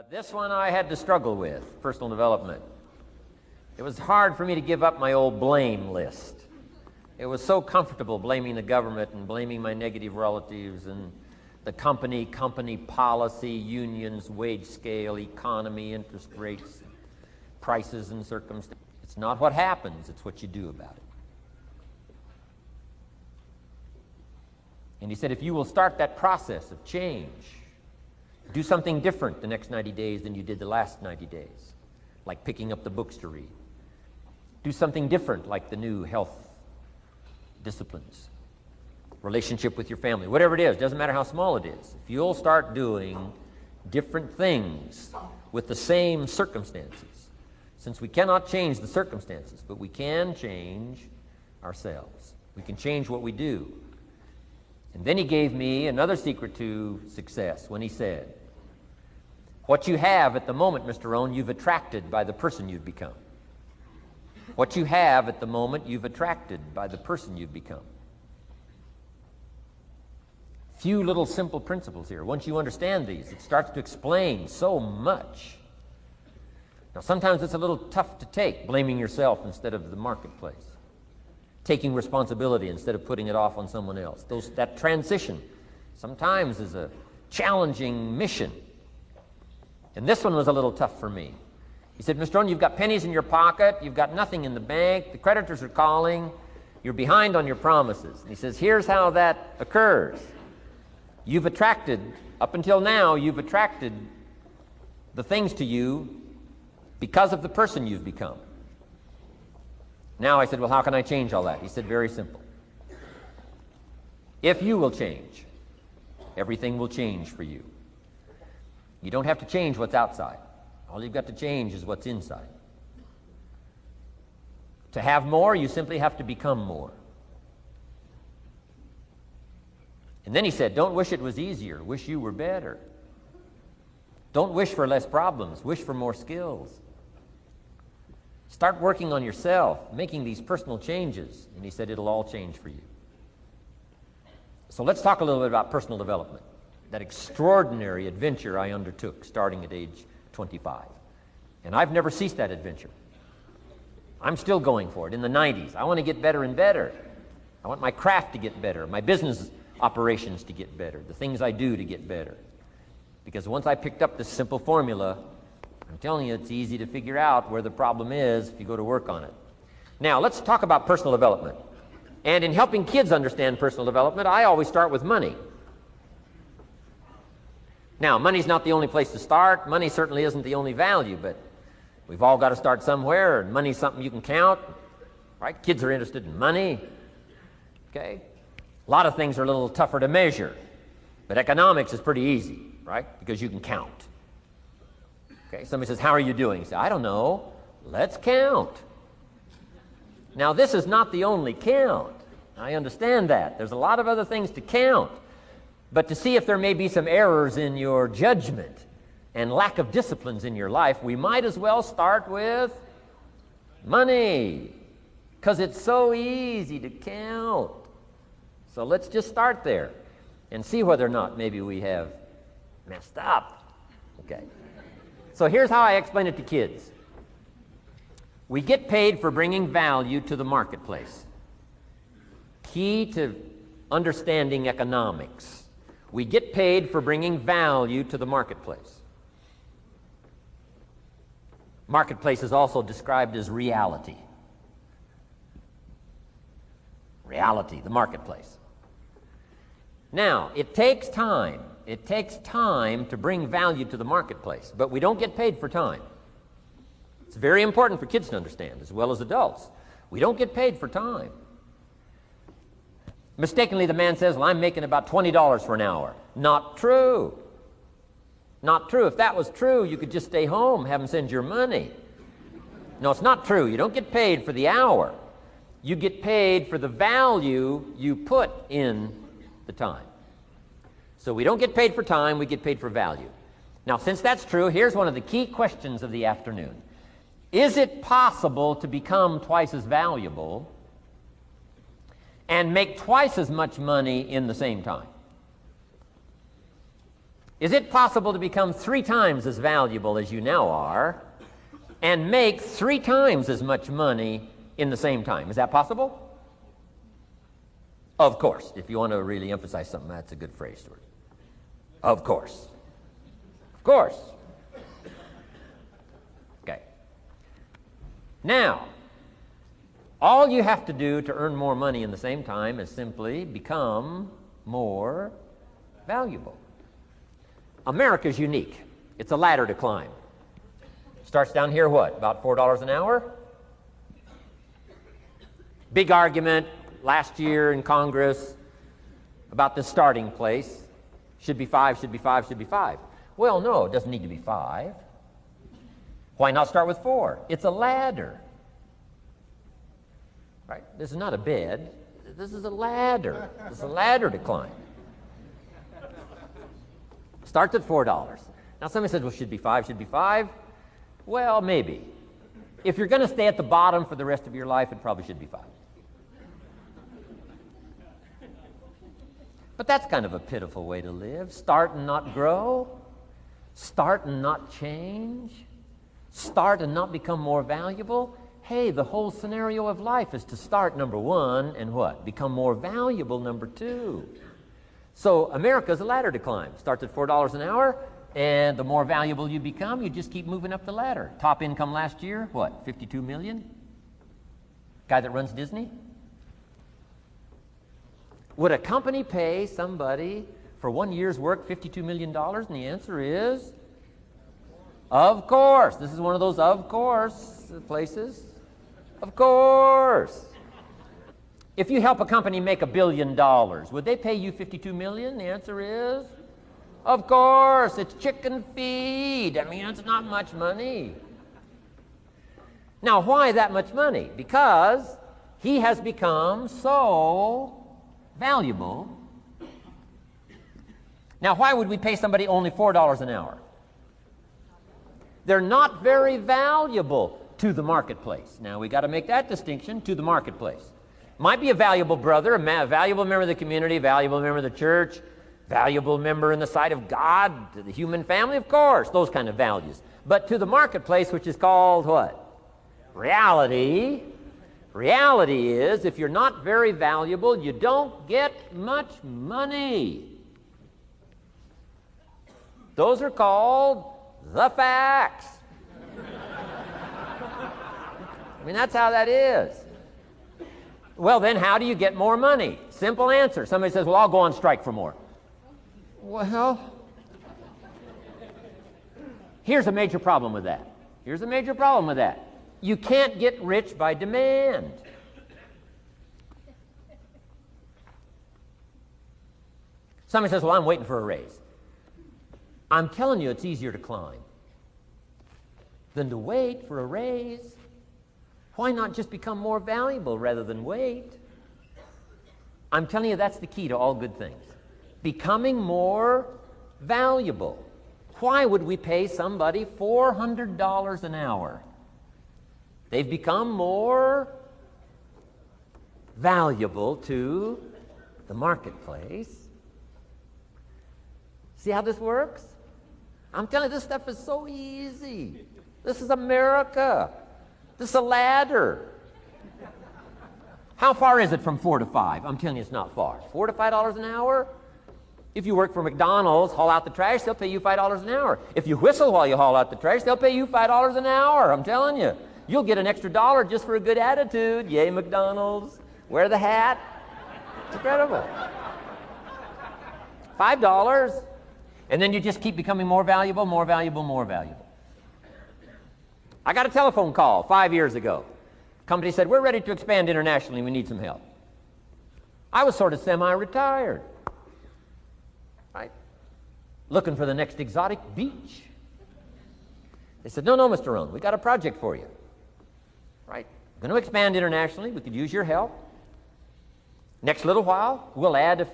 This one I had to struggle with, personal development. It was hard for me to give up my old blame list. It was so comfortable blaming the government and blaming my negative relatives and the company policy, unions, wage scale, economy, interest rates, prices and circumstances. It's not what happens, it's what you do about it. And he said, if you will start that process of change, do something different the next 90 days than you did the last 90 days, like picking up the books to read. Do something different, like the new health disciplines, relationship with your family, whatever it is, doesn't matter how small it is. If you'll start doing different things with the same circumstances, since we cannot change the circumstances, but we can change ourselves. We can change what we do. And then he gave me another secret to success when he said, what you have at the moment, Mr. Rohn, you've attracted by the person you've become. What you have at the moment, you've attracted by the person you've become. Few little simple principles here. Once you understand these, it starts to explain so much. Now, sometimes it's a little tough to take, blaming yourself instead of the marketplace, taking responsibility instead of putting it off on someone else. That transition sometimes is a challenging mission. And this one was a little tough for me. He said, Mr. Rohn, you've got pennies in your pocket, you've got nothing in the bank, the creditors are calling, you're behind on your promises. And he says, here's how that occurs. You've attracted, up until now, you've attracted the things to you because of the person you've become. Now I said, well, how can I change all that? He said, very simple. If you will change, everything will change for you. You don't have to change what's outside. All you've got to change is what's inside. To have more, you simply have to become more. And then he said, don't wish it was easier. Wish you were better. Don't wish for less problems. Wish for more skills. Start working on yourself, making these personal changes. And he said, it'll all change for you. So let's talk a little bit about personal development. That extraordinary adventure I undertook starting at age 25. And I've never ceased that adventure. I'm still going for it in the 90s. I want to get better and better. I want my craft to get better, my business operations to get better, the things I do to get better. Because once I picked up this simple formula, I'm telling you, it's easy to figure out where the problem is if you go to work on it. Now, let's talk about personal development. And in helping kids understand personal development, I always start with money. Now, money's not the only place to start. Money certainly isn't the only value, but we've all got to start somewhere, and money's something you can count, right? Kids are interested in money, okay? A lot of things are a little tougher to measure, but economics is pretty easy, right? Because you can count. Okay, somebody says, how are you doing? You say, I don't know. Let's count. Now, this is not the only count. I understand that. There's a lot of other things to count. But to see if there may be some errors in your judgment and lack of disciplines in your life, we might as well start with money, because it's so easy to count. So let's just start there and see whether or not maybe we have messed up. Okay. So here's how I explain it to kids. We get paid for bringing value to the marketplace. Key to understanding economics. We get paid for bringing value to the marketplace. Marketplace is also described as reality. Reality, the marketplace. Now, it takes time. It takes time to bring value to the marketplace, but we don't get paid for time. It's very important for kids to understand, as well as adults. We don't get paid for time. Mistakenly, the man says, well, I'm making about $20 for an hour. Not true. Not true. If that was true, you could just stay home, have them send your money. No, it's not true. You don't get paid for the hour. You get paid for the value you put in the time. So we don't get paid for time, we get paid for value. Now, since that's true, here's one of the key questions of the afternoon. Is it possible to become twice as valuable and make twice as much money in the same time? Is it possible to become 3 times as valuable as you now are and make 3 times as much money in the same time? Is that possible? Of course. If you want to really emphasize something, that's a good phrase, Stuart. Of course. Of course. Okay. Now, all you have to do to earn more money in the same time is simply become more valuable. America's unique. It's a ladder to climb. Starts down here, what? About $4 an hour? Big argument last year in Congress about the starting place. Should be 5, should be 5, should be 5. Well, no, it doesn't need to be 5. Why not start with 4? It's a ladder. Right? This is not a bed. This is a ladder. It's a ladder to climb. Starts at $4. Now somebody says, well, should be 5, should be 5. Well, maybe. If you're going to stay at the bottom for the rest of your life, it probably should be 5. But that's kind of a pitiful way to live. Start and not grow. Start and not change. Start and not become more valuable. Hey, the whole scenario of life is to start, number 1, and what? Become more valuable, number 2. So America's a ladder to climb. Starts at $4 an hour, and the more valuable you become, you just keep moving up the ladder. Top income last year, what, 52 million? Guy that runs Disney? Would a company pay somebody for 1 year's work $52 million? And the answer is, of course. This is one of those of course places. Of course. If you help a company make $1 billion, would they pay you $52 million? The answer is, of course. It's chicken feed. I mean, it's not much money. Now, why that much money? Because he has become so valuable. Now, why would we pay somebody only $4 an hour? They're not very valuable to the marketplace. Now, we got to make that distinction, to the marketplace. Might be a valuable brother, a valuable member of the community, valuable member of the church, valuable member in the sight of God, to the human family, of course, those kind of values. But to the marketplace, which is called what? Reality. Reality is, if you're not very valuable, you don't get much money. Those are called the facts. I mean, that's how that is. Well, then how do you get more money? Simple answer. Somebody says, well, I'll go on strike for more. Well, here's a major problem with that. Here's a major problem with that. You can't get rich by demand. Somebody says, well, I'm waiting for a raise. I'm telling you, it's easier to climb than to wait for a raise. Why not just become more valuable rather than wait? I'm telling you, that's the key to all good things. Becoming more valuable. Why would we pay somebody $400 an hour? They've become more valuable to the marketplace. See how this works? I'm telling you, this stuff is so easy. This is America. This is a ladder. How far is it from 4 to 5? I'm telling you, it's not far. $4 to $5 an hour? If you work for McDonald's, haul out the trash, they'll pay you $5 an hour. If you whistle while you haul out the trash, they'll pay you $5 an hour. I'm telling you. You'll get an extra $1 just for a good attitude. Yay, McDonald's. Wear the hat. It's incredible. $5. And then you just keep becoming more valuable, more valuable, more valuable. I got a telephone call 5 years ago. Company said, we're ready to expand internationally. We need some help. I was sort of semi-retired. Right? Looking for the next exotic beach. They said, no, Mr. Rohn, we got a project for you. Right? We're going to expand internationally. We could use your help. Next little while, we'll add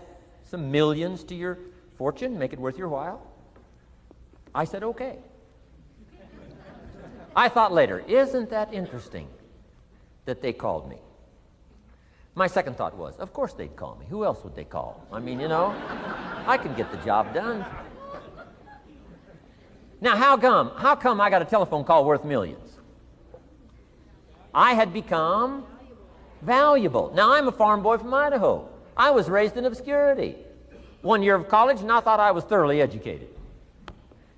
some millions to your fortune, make it worth your while. I said, okay. I thought later, isn't that interesting that they called me? My second thought was, of course they'd call me. Who else would they call? I mean, you know, I can get the job done. Now, how come I got a telephone call worth millions? I had become valuable. Now, I'm a farm boy from Idaho. I was raised in obscurity. 1 year of college, and I thought I was thoroughly educated.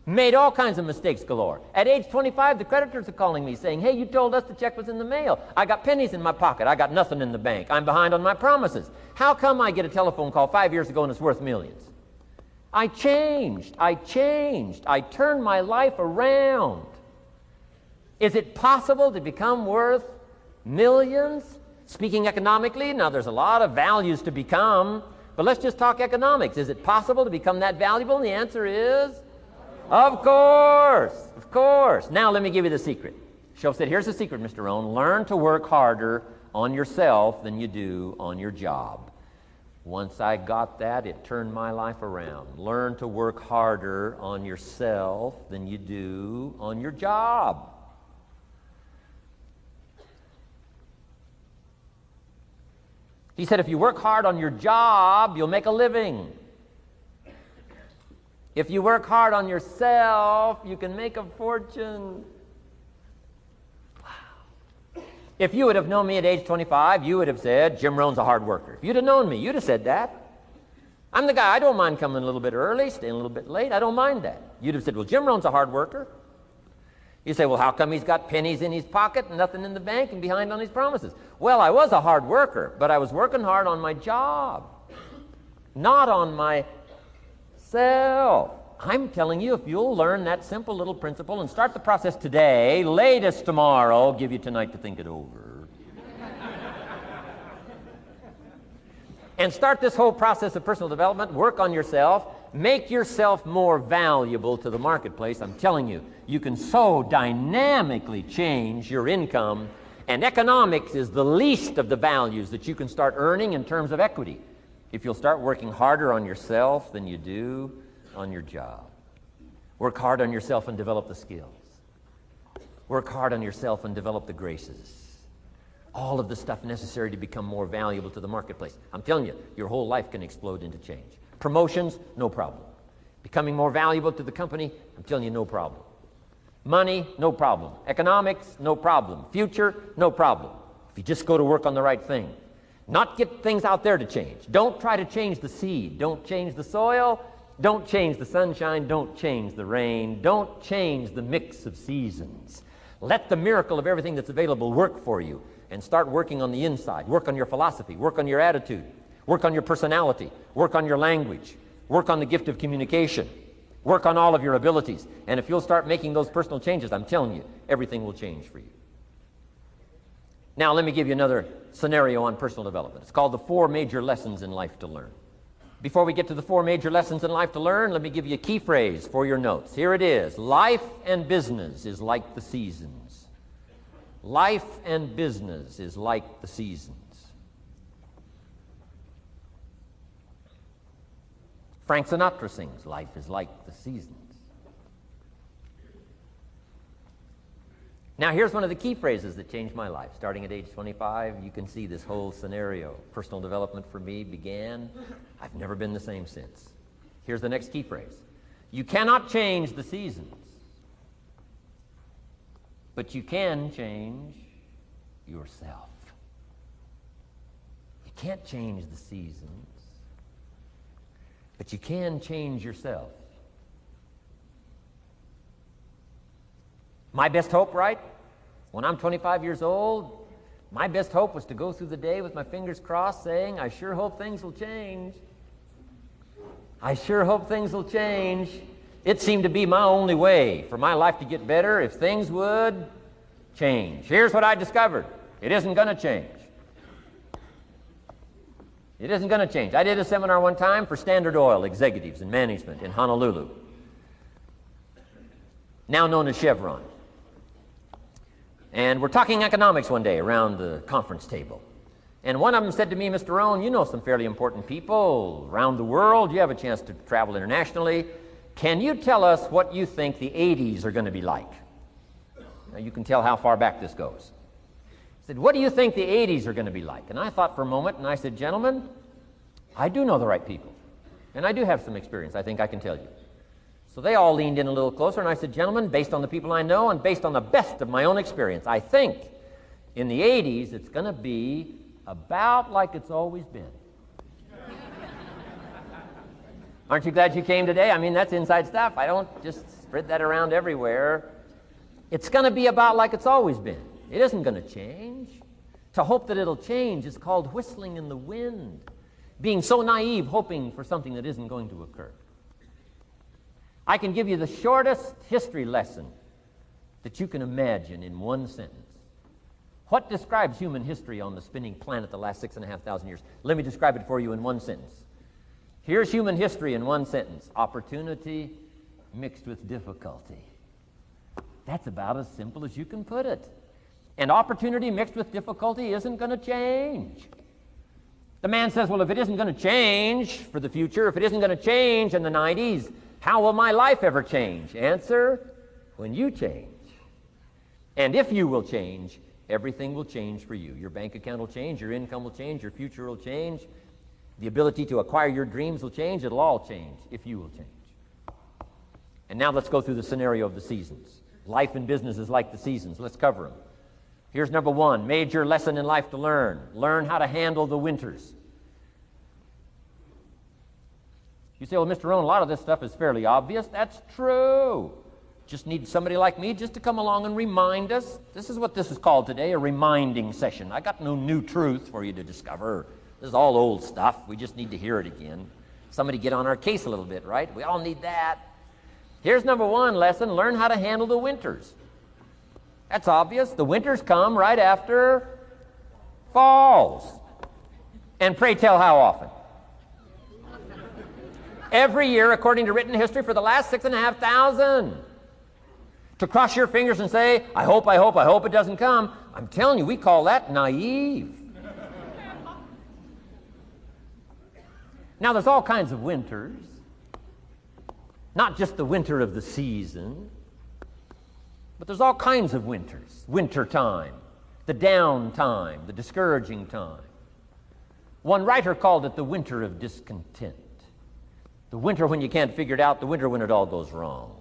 Made all kinds of mistakes galore. At age 25, the creditors are calling me saying, hey, you told us the check was in the mail. I got pennies in my pocket. I got nothing in the bank. I'm behind on my promises. How come I get a telephone call 5 years ago and it's worth millions? I changed. I turned my life around. Is it possible to become worth millions? Speaking economically, now there's a lot of values to become, but let's just talk economics. Is it possible to become that valuable? And the answer is, of course. Now let me give you the secret. Shoaff said, here's the secret, Mr. Rohn. Learn to work harder on yourself than you do on your job. Once I got that, it turned my life around. Learn to work harder on yourself than you do on your job. He said, if you work hard on your job, you'll make a living. If you work hard on yourself, you can make a fortune. Wow. If you would have known me at age 25, you would have said, Jim Rohn's a hard worker. If you'd have known me, you'd have said that. I'm the guy, I don't mind coming a little bit early, staying a little bit late. I don't mind that. You'd have said, well, Jim Rohn's a hard worker. You say, well, how come he's got pennies in his pocket and nothing in the bank and behind on his promises? Well, I was a hard worker, but I was working hard on my job, not on myself. I'm telling you, if you'll learn that simple little principle and start the process today, latest tomorrow, give you tonight to think it over, and start this whole process of personal development, work on yourself, make yourself more valuable to the marketplace. I'm telling you, you can so dynamically change your income, and economics is the least of the values that you can start earning in terms of equity if you'll start working harder on yourself than you do on your job. Work hard on yourself and develop the skills. Work hard on yourself and develop the graces. All of the stuff necessary to become more valuable to the marketplace. I'm telling you, your whole life can explode into change. Promotions, no problem. Becoming more valuable to the company, I'm telling you, no problem. Money, no problem. Economics, no problem. Future, no problem. If you just go to work on the right thing. Not get things out there to change. Don't try to change the seed. Don't change the soil. Don't change the sunshine. Don't change the rain. Don't change the mix of seasons. Let the miracle of everything that's available work for you, and start working on the inside. Work on your philosophy. Work on your attitude. Work on your personality. Work on your language. Work on the gift of communication. Work on all of your abilities. And if you'll start making those personal changes, I'm telling you, everything will change for you. Now, let me give you another scenario on personal development. It's called the 4 major lessons in life to learn. Before we get to the 4 major lessons in life to learn, let me give you a key phrase for your notes. Here it is. Life and business is like the seasons. Life and business is like the seasons. Frank Sinatra sings, life is like the seasons. Now, here's one of the key phrases that changed my life. Starting at age 25, you can see this whole scenario. Personal development for me began. I've never been the same since. Here's the next key phrase. You cannot change the seasons, but you can change yourself. You can't change the seasons, but you can change yourself. My best hope, right? When I'm 25 years old, my best hope was to go through the day with my fingers crossed saying, I sure hope things will change. I sure hope things will change. It seemed to be my only way for my life to get better if things would change. Here's what I discovered. It isn't going to change. It isn't going to change. I did a seminar one time for Standard Oil executives and management in Honolulu, now known as Chevron. And we're talking economics one day around the conference table. And one of them said to me, Mr. Rohn, you know some fairly important people around the world. You have a chance to travel internationally. Can you tell us what you think the 80s are going to be like? Now you can tell how far back this goes. I said, what do you think the 80s are going to be like? And I thought for a moment, and I said, gentlemen, I do know the right people. And I do have some experience, I think I can tell you. So they all leaned in a little closer, and I said, gentlemen, based on the people I know and based on the best of my own experience, I think in the 80s it's going to be about like it's always been. Aren't you glad you came today? I mean, that's inside stuff. I don't just spread that around everywhere. It's going to be about like it's always been. It isn't going to change. To hope that it'll change is called whistling in the wind, being so naive, hoping for something that isn't going to occur. I can give you the shortest history lesson that you can imagine in one sentence. What describes human history on the spinning planet the last 6,500 years? Let me describe it for you in one sentence. Here's human history in one sentence. Opportunity mixed with difficulty. That's about as simple as you can put it. And opportunity mixed with difficulty isn't going to change. The man says, well, if it isn't going to change for the future, if it isn't going to change in the 90s, how will my life ever change? Answer, when you change. And if you will change, everything will change for you. Your bank account will change, your income will change, your future will change, the ability to acquire your dreams will change, it'll all change if you will change. And now let's go through the scenario of the seasons. Life and business is like the seasons. Let's cover them. Here's number one, major lesson in life to learn. Learn how to handle the winters. You say, well, Mr. Rohn, a lot of this stuff is fairly obvious. That's true. Just need somebody like me just to come along and remind us. This is what this is called today, a reminding session. I got no new truth for you to discover. This is all old stuff. We just need to hear it again. Somebody get on our case a little bit, right? We all need that. Here's number one lesson, learn how to handle the winters. That's obvious. The winters come right after falls. And pray tell how often? Every year, according to written history, for the last 6,500. To cross your fingers and say, I hope it doesn't come. I'm telling you, we call that naive. Now, there's all kinds of winters. Not just the winter of the season, but there's all kinds of winters. Winter time, the down time, the discouraging time. One writer called it the winter of discontent. The winter when you can't figure it out, the winter when it all goes wrong.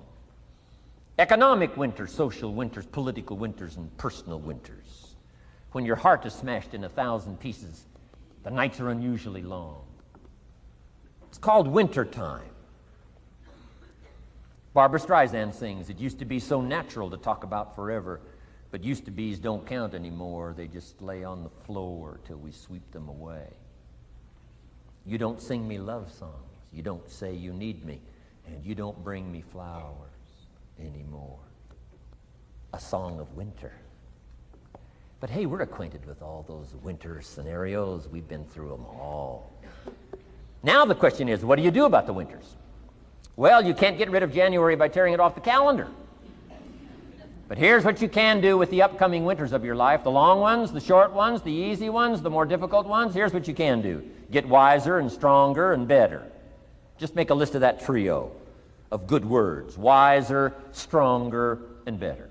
Economic winters, social winters, political winters, and personal winters. When your heart is smashed in 1,000 pieces, the nights are unusually long. It's called winter time. Barbara Streisand sings, it used to be so natural to talk about forever, but used to be's don't count anymore. They just lay on the floor till we sweep them away. You don't sing me love songs. You don't say you need me, and you don't bring me flowers anymore. A song of winter. But hey, we're acquainted with all those winter scenarios. We've been through them all. Now the question is, what do you do about the winters? Well, you can't get rid of January by tearing it off the calendar. But here's what you can do with the upcoming winters of your life. The long ones, the short ones, the easy ones, the more difficult ones. Here's what you can do. Get wiser and stronger and better. Just make a list of that trio of good words. Wiser, stronger, and better.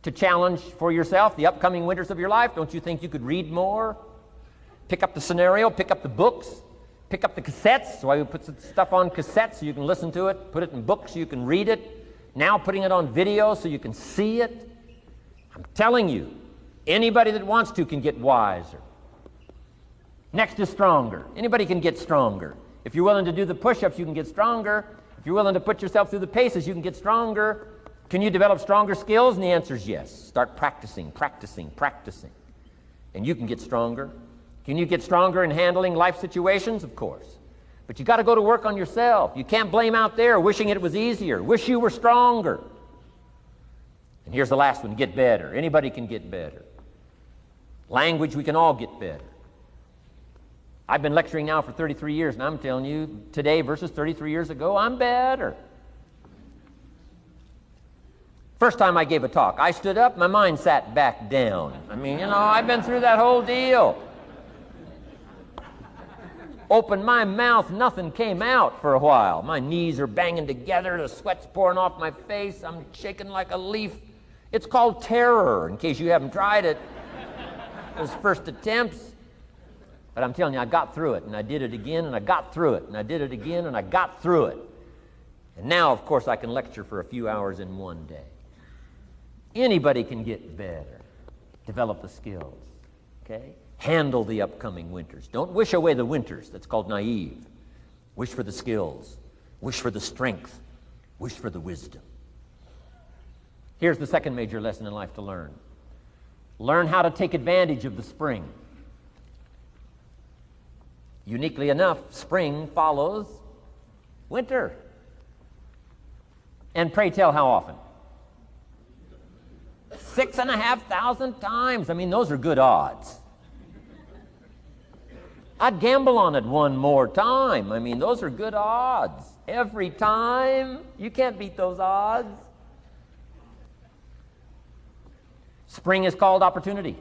To challenge for yourself the upcoming winters of your life, don't you think you could read more? Pick up the scenario, pick up the books, pick up the cassettes. So I would put stuff on cassettes so you can listen to it, put it in books so you can read it. Now putting it on video so you can see it. I'm telling you, anybody that wants to can get wiser. Next is stronger. Anybody can get stronger. If you're willing to do the push-ups, you can get stronger. If you're willing to put yourself through the paces, you can get stronger. Can you develop stronger skills? And the answer is yes. Start practicing, practicing, practicing. And you can get stronger. Can you get stronger in handling life situations? Of course. But you got to go to work on yourself. You can't blame out there wishing it was easier. Wish you were stronger. And here's the last one, get better. Anybody can get better. Language, we can all get better. I've been lecturing now for 33 years, and I'm telling you, today versus 33 years ago, I'm better. First time I gave a talk, I stood up, my mind sat back down. I mean, you know, I've been through that whole deal. Opened my mouth, nothing came out for a while. My knees are banging together, the sweat's pouring off my face, I'm shaking like a leaf. It's called terror, in case you haven't tried it. Those first attempts. But I'm telling you, I got through it, and I did it again, and I got through it, and I did it again, and I got through it. And now, of course, I can lecture for a few hours in one day. Anybody can get better, develop the skills, okay? Handle the upcoming winters. Don't wish away the winters. That's called naive. Wish for the skills. Wish for the strength. Wish for the wisdom. Here's the second major lesson in life to learn. Learn how to take advantage of the spring. Uniquely enough, spring follows winter. And pray tell, how often? 6,500 times. I mean, those are good odds. I'd gamble on it one more time. I mean, those are good odds. Every time. You can't beat those odds. Spring is called opportunity.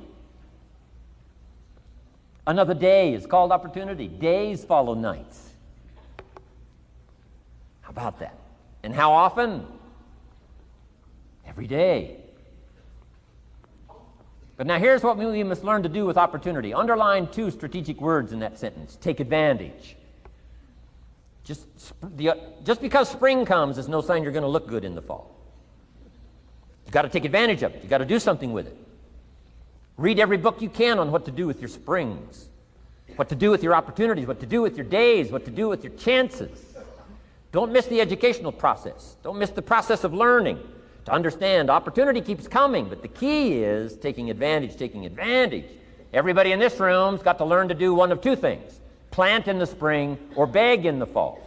Another day is called opportunity. Days follow nights. How about that? And how often? Every day. But now here's what we must learn to do with opportunity. Underline two strategic words in that sentence. Take advantage. Just because spring comes is no sign you're going to look good in the fall. You've got to take advantage of it. You've got to do something with it. Read every book you can on what to do with your springs, what to do with your opportunities, what to do with your days, what to do with your chances. Don't miss the educational process. Don't miss the process of learning. To understand, opportunity keeps coming, but the key is taking advantage, taking advantage. Everybody in this room's got to learn to do one of two things: plant in the spring or beg in the fall.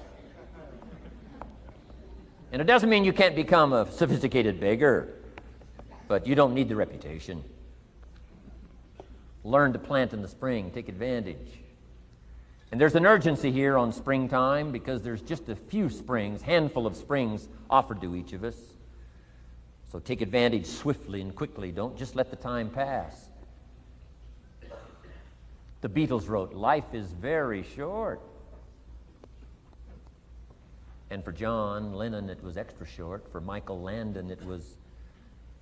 And it doesn't mean you can't become a sophisticated beggar, but you don't need the reputation. Learn to plant in the spring, take advantage. And there's an urgency here on springtime because there's just a few springs, handful of springs offered to each of us. So take advantage swiftly and quickly. Don't just let the time pass. The Beatles wrote, "Life is very short." And for John Lennon, it was extra short. For Michael Landon, it was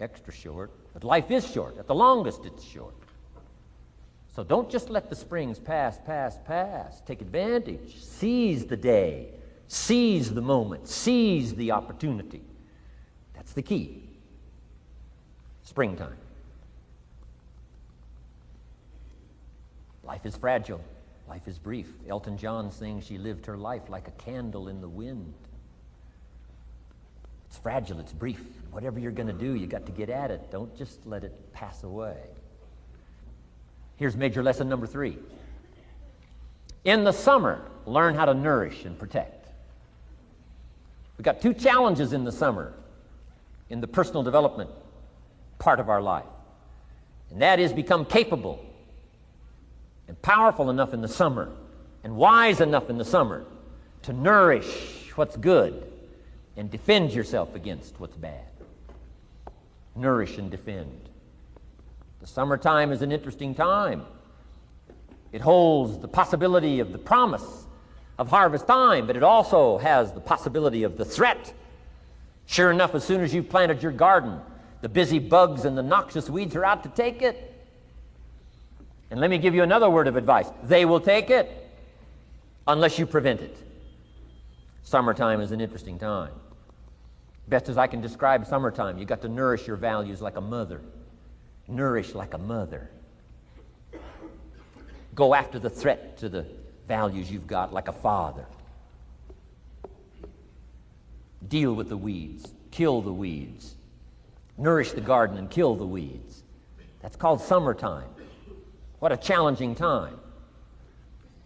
extra short. But life is short. At the longest, it's short. So don't just let the springs pass. Take advantage. Seize the day. Seize the moment. Seize the opportunity. That's the key. Springtime. Life is fragile. Life is brief. Elton John sings, "She lived her life like a candle in the wind." It's fragile. It's brief. Whatever you're going to do, you got to get at it. Don't just let it pass away. Here's major lesson number 3. In the summer, learn how to nourish and protect. We've got 2 challenges in the summer in the personal development part of our life. And that is become capable and powerful enough in the summer and wise enough in the summer to nourish what's good and defend yourself against what's bad. Nourish and defend. The summertime is an interesting time. It holds the possibility of the promise of harvest time, but it also has the possibility of the threat. Sure enough, as soon as you've planted your garden, the busy bugs and the noxious weeds are out to take it. And let me give you another word of advice. They will take it unless you prevent it. Summertime is an interesting time. Best as I can describe summertime, you got to nourish your values like a mother. Nourish like a mother. Go after the threat to the values you've got like a father. Deal with the weeds. Kill the weeds. Nourish the garden and kill the weeds. That's called summertime. What a challenging time.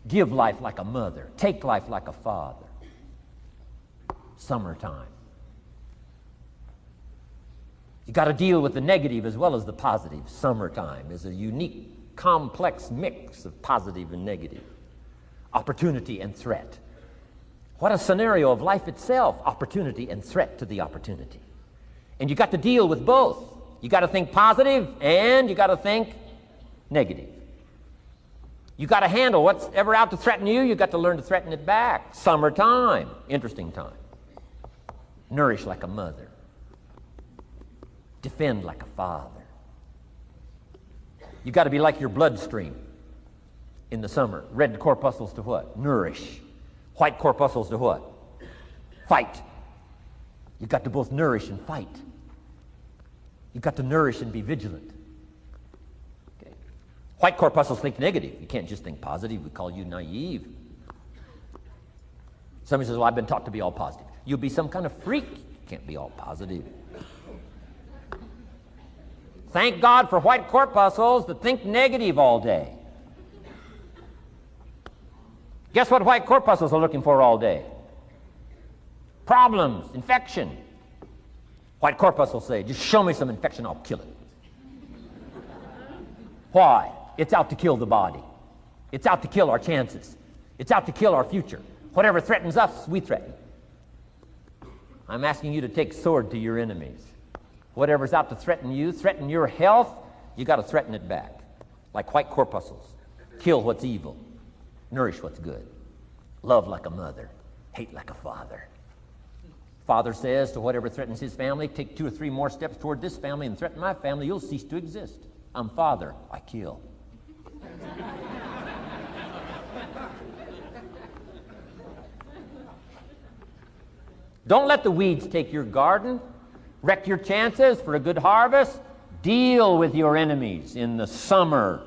Give life like a mother. Take life like a father. Summertime. You got to deal with the negative as well as the positive. Summertime is a unique, complex mix of positive and negative. Opportunity and threat. What a scenario of life itself. Opportunity and threat to the opportunity. And you got to deal with both. You got to think positive and you got to think negative. You got to handle what's ever out to threaten you. You got to learn to threaten it back. Summertime. Interesting time. Nourish like a mother. Defend like a father. You got to be like your bloodstream in the summer. Red corpuscles to what? Nourish. White corpuscles to what? Fight. You've got to both nourish and fight. You've got to nourish and be vigilant. Okay. White corpuscles think negative. You can't just think positive. We call you naive. Somebody says, well, I've been taught to be all positive. You'll be some kind of freak. You can't be all positive. Thank God for white corpuscles that think negative all day. Guess what white corpuscles are looking for all day? Problems, infection. White corpuscles say, just show me some infection, I'll kill it. Why? It's out to kill the body. It's out to kill our chances. It's out to kill our future. Whatever threatens us, we threaten. I'm asking you to take sword to your enemies. Whatever's out to threaten your health, you got to threaten it back. Like white corpuscles. Kill what's evil. Nourish what's good. Love like a mother. Hate like a father. Father says to whatever threatens his family, take 2 or 3 more steps toward this family and threaten my family, you'll cease to exist. I'm father, I kill. Don't let the weeds take your garden. Wreck your chances for a good harvest. Deal with your enemies in the summer.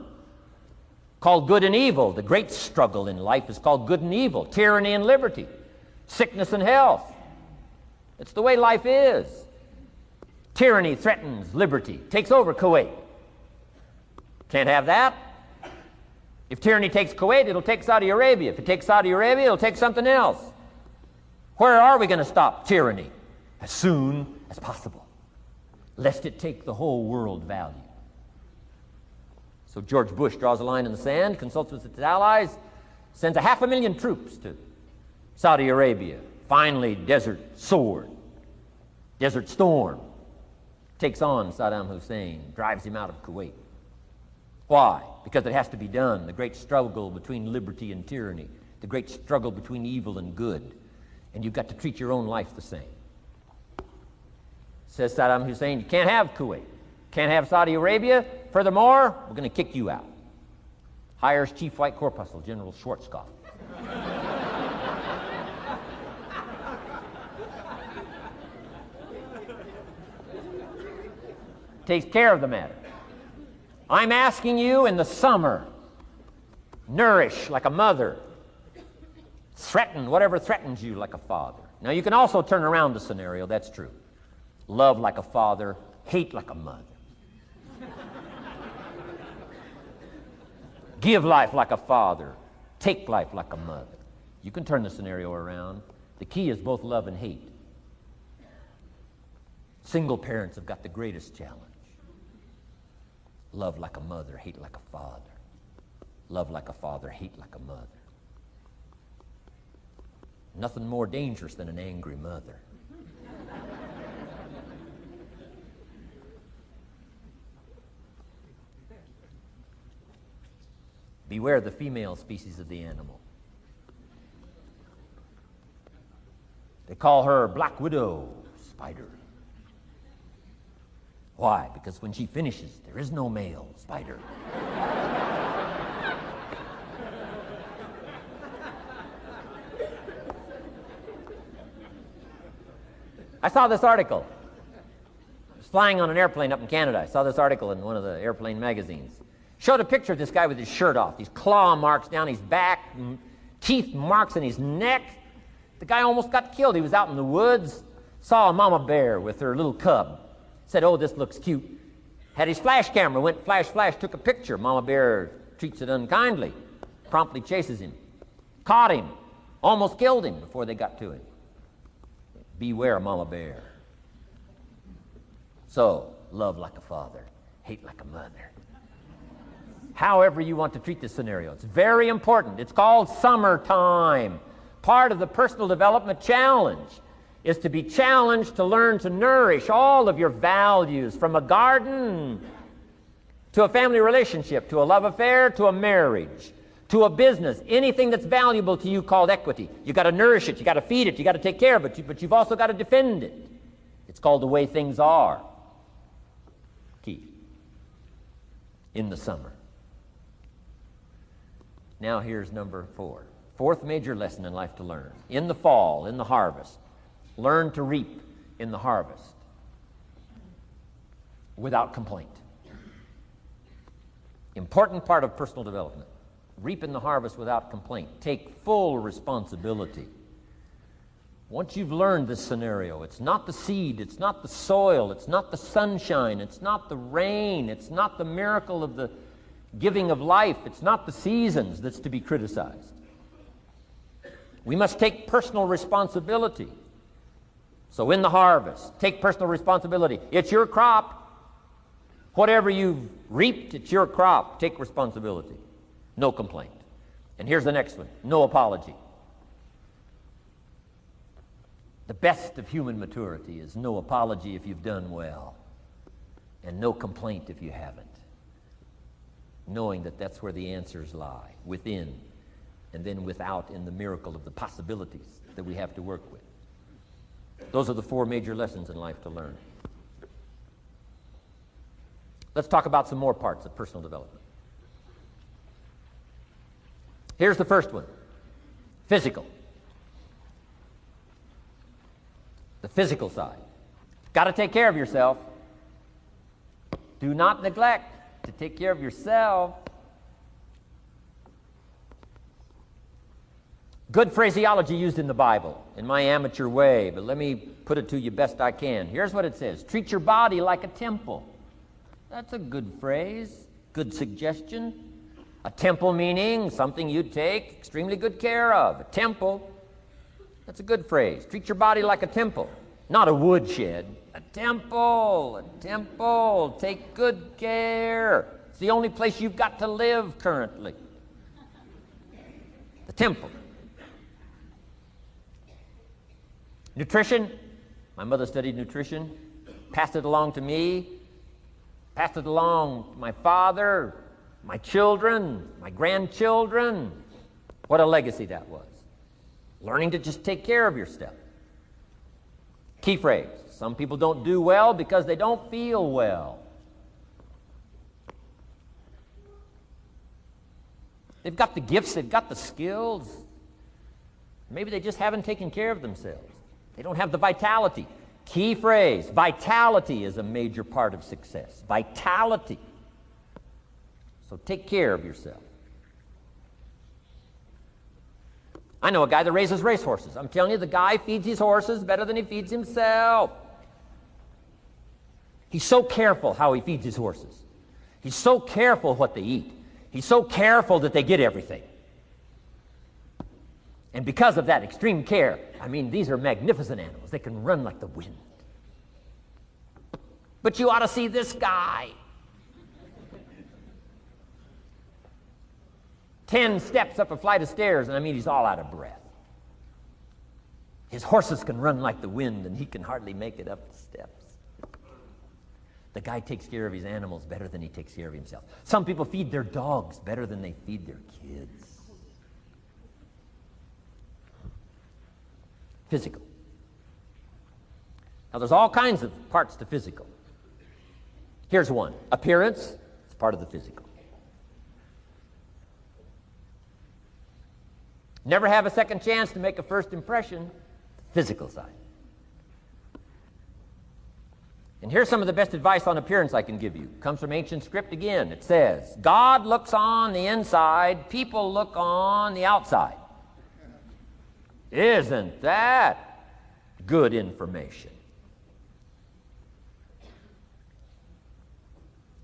Called good and evil. The great struggle in life is called good and evil. Tyranny and liberty. Sickness and health. It's the way life is. Tyranny threatens liberty. Takes over Kuwait. Can't have that. If tyranny takes Kuwait, it'll take Saudi Arabia. If it takes Saudi Arabia, it'll take something else. Where are we going to stop tyranny? As soon as possible, lest it take the whole world value. So George Bush draws a line in the sand, consults with his allies, sends 500,000 troops to Saudi Arabia. Finally, Desert Storm, takes on Saddam Hussein, drives him out of Kuwait. Why? Because it has to be done. The great struggle between liberty and tyranny, the great struggle between evil and good. And you've got to treat your own life the same. Says Saddam Hussein, you can't have Kuwait, can't have Saudi Arabia. Furthermore, we're going to kick you out. Hires Chief White Corpuscle, General Schwarzkopf. Takes care of the matter. I'm asking you in the summer, nourish like a mother. Threaten whatever threatens you like a father. Now you can also turn around the scenario, that's true. Love like a father, hate like a mother. Give life like a father, take life like a mother. You can turn the scenario around. The key is both love and hate. Single parents have got the greatest challenge. Love like a mother, hate like a father. Love like a father, hate like a mother. Nothing more dangerous than an angry mother. Beware the female species of the animal. They call her Black Widow spider. Why? Because when she finishes, there is no male spider. I saw this article. I was flying on an airplane up in Canada. I saw this article in one of the airplane magazines. Showed a picture of this guy with his shirt off, these claw marks down his back, teeth marks in his neck. The guy almost got killed. He was out in the woods, saw a mama bear with her little cub. Said, oh, this looks cute. Had his flash camera, went flash, flash, took a picture. Mama bear treats it unkindly, promptly chases him. Caught him, almost killed him before they got to him. Beware mama bear. So, love like a father, hate like a mother. However you want to treat this scenario, it's very important. It's called summertime. Part of the personal development challenge is to be challenged to learn to nourish all of your values, from a garden to a family relationship, to a love affair, to a marriage, to a business, anything that's valuable to you called equity. You've got to nourish it, you've got to feed it, you've got to take care of it, but you've also got to defend it. It's called the way things are. Key. In the summer. Now here's number 4. Fourth major lesson in life to learn. In the fall, in the harvest, learn to reap in the harvest without complaint. Important part of personal development. Reap in the harvest without complaint. Take full responsibility. Once you've learned this scenario, it's not the seed, it's not the soil, it's not the sunshine, it's not the rain, it's not the miracle of the giving of life, it's not the seasons that's to be criticized. We must take personal responsibility. So in the harvest, take personal responsibility. It's your crop. Whatever you've reaped, it's your crop. Take responsibility. No complaint. And here's the next one. No apology. The best of human maturity is no apology if you've done well, and no complaint if you haven't. Knowing that that's where the answers lie, within, and then without in the miracle of the possibilities that we have to work with. Those are the 4 major lessons in life to learn. Let's talk about some more parts of personal development. Here's the first one. Physical. The physical side. Got to take care of yourself. Do not neglect to take care of yourself. Good phraseology used in the Bible, in my amateur way, but let me put it to you best I can. Here's what it says. Treat your body like a temple. That's a good phrase, good suggestion. A temple meaning something you take extremely good care of. A temple, that's a good phrase. Treat your body like a temple, not a woodshed. A temple, a temple. Take good care. It's the only place you've got to live currently. The temple. Nutrition. My mother studied nutrition, passed it along to me, passed it along to my father, my children, my grandchildren. What a legacy that was. Learning to just take care of yourself. Key phrase. Some people don't do well because they don't feel well. They've got the gifts, they've got the skills. Maybe they just haven't taken care of themselves. They don't have the vitality. Key phrase, vitality is a major part of success. Vitality. So take care of yourself. I know a guy that raises racehorses. I'm telling you, the guy feeds his horses better than he feeds himself. He's so careful how he feeds his horses. He's so careful what they eat. He's so careful that they get everything. And because of that extreme care, I mean, these are magnificent animals. They can run like the wind. But you ought to see this guy. 10 steps up a flight of stairs, and I mean, he's all out of breath. His horses can run like the wind, and he can hardly make it up the steps. The guy takes care of his animals better than he takes care of himself. Some people feed their dogs better than they feed their kids. Physical. Now, there's all kinds of parts to physical. Here's one. Appearance is part of the physical. Never have a second chance to make a first impression. Physical side. And here's some of the best advice on appearance I can give you. Comes from ancient script again. It says, God looks on the inside, people look on the outside. Isn't that good information?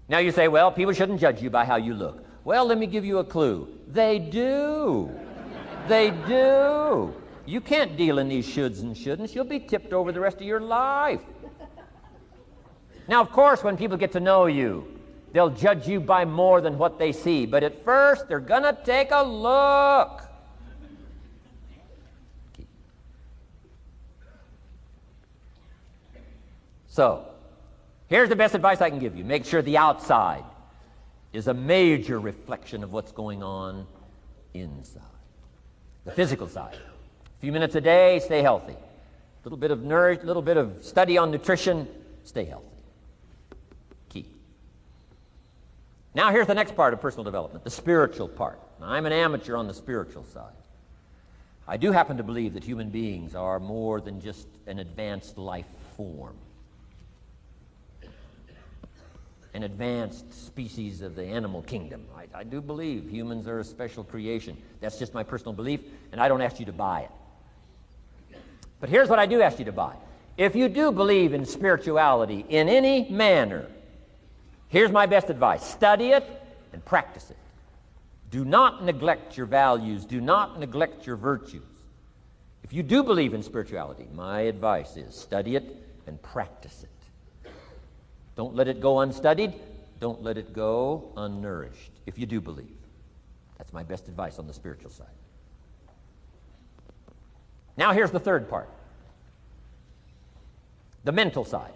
Now you say, well, people shouldn't judge you by how you look. Well, let me give you a clue. They do. They do. You can't deal in these shoulds and shouldn'ts. You'll be tipped over the rest of your life. Now, of course, when people get to know you, they'll judge you by more than what they see. But at first, they're going to take a look. So, here's the best advice I can give you. Make sure the outside is a major reflection of what's going on inside. The physical side. A few minutes a day, stay healthy. A little bit of nourish, a little bit of study on nutrition, stay healthy. Key. Now here's the next part of personal development, the spiritual part. Now, I'm an amateur on the spiritual side. I do happen to believe that human beings are more than just an advanced life form. An advanced species of the animal kingdom. I do believe humans are a special creation. That's just my personal belief, and I don't ask you to buy it. But here's what I do ask you to buy. If you do believe in spirituality in any manner, here's my best advice. Study it and practice it. Do not neglect your values. Do not neglect your virtues. If you do believe in spirituality, my advice is study it and practice it. Don't let it go unstudied. Don't let it go unnourished, if you do believe. That's my best advice on the spiritual side. Now here's the third part. The mental side.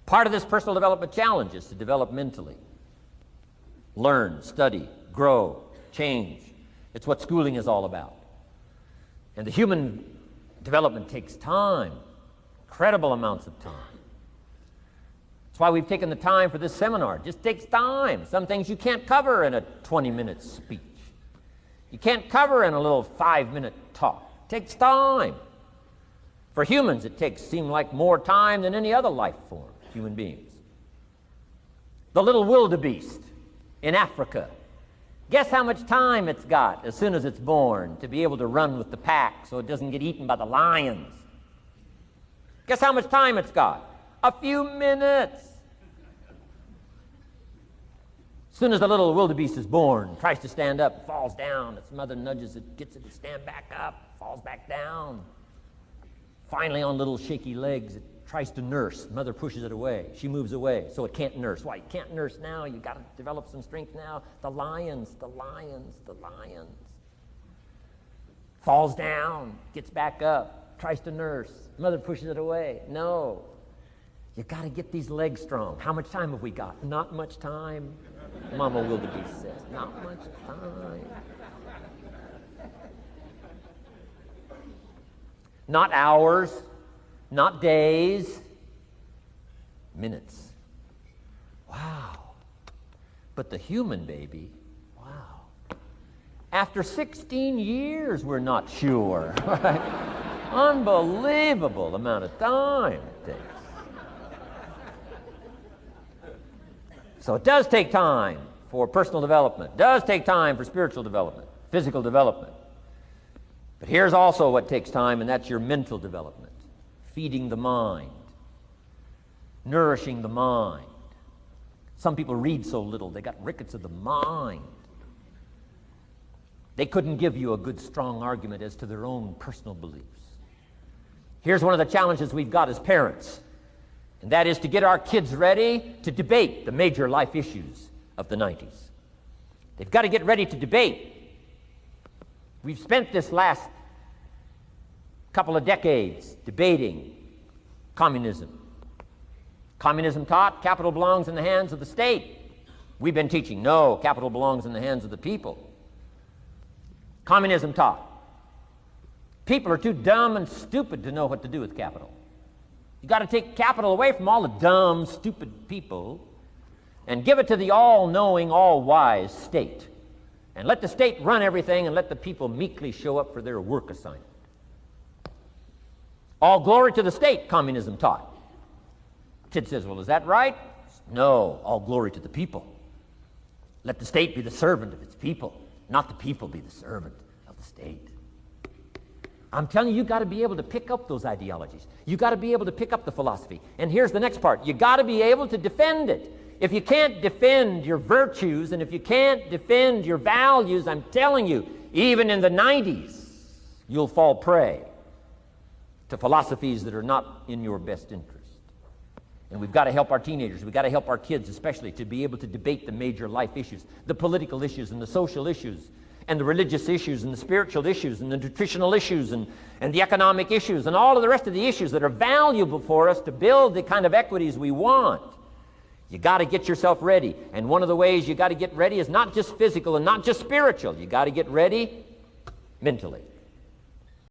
Part of this personal development challenge is to develop mentally. Learn, study, grow, change. It's what schooling is all about. And the human development takes time, incredible amounts of time. That's why we've taken the time for this seminar. It just takes time. Some things you can't cover in a 20-minute speech. You can't cover in a little 5-minute talk. It takes time. For humans, it seems like more time than any other life form, human beings. The little wildebeest in Africa. Guess how much time it's got as soon as it's born to be able to run with the pack so it doesn't get eaten by the lions? Guess how much time it's got? A few minutes. As soon as the little wildebeest is born, tries to stand up, falls down. Its mother nudges it, gets it to stand back up, falls back down. Finally, on little shaky legs, it tries to nurse. Mother pushes it away. She moves away, so it can't nurse. Why? You can't nurse now. You've got to develop some strength now. The lions. Falls down, gets back up, tries to nurse. Mother pushes it away. No. You got to get these legs strong. How much time have we got? Not much time. Mama wildebeest says, not much time. Not hours, not days, minutes. Wow. But the human baby, wow. After 16 years, we're not sure. Unbelievable amount of time it takes. So it does take time for personal development. It does take time for spiritual development, physical development. But here's also what takes time, and that's your mental development. Feeding the mind. Nourishing the mind. Some people read so little, they got rickets of the mind. They couldn't give you a good, strong argument as to their own personal beliefs. Here's one of the challenges we've got as parents, and that is to get our kids ready to debate the major life issues of the 90s. They've got to get ready to debate. We've spent this last couple of decades debating communism. Communism taught capital belongs in the hands of the state. We've been teaching, no, capital belongs in the hands of the people. Communism taught people are too dumb and stupid to know what to do with capital. You've got to take capital away from all the dumb, stupid people and give it to the all-knowing, all-wise state. And let the state run everything and let the people meekly show up for their work assignment. All glory to the state, communism taught. Kid says, well, is that right? No, all glory to the people. Let the state be the servant of its people, not the people be the servant of the state. I'm telling you, you've got to be able to pick up those ideologies. You've got to be able to pick up the philosophy. And here's the next part. You've got to be able to defend it. If you can't defend your virtues and if you can't defend your values, I'm telling you, even in the 90s, you'll fall prey to philosophies that are not in your best interest. And we've got to help our teenagers, we've got to help our kids especially to be able to debate the major life issues, the political issues and the social issues and the religious issues and the spiritual issues and the nutritional issues and the economic issues and all of the rest of the issues that are valuable for us to build the kind of equities we want. You got to get yourself ready. And one of the ways you got to get ready is not just physical and not just spiritual. You got to get ready mentally.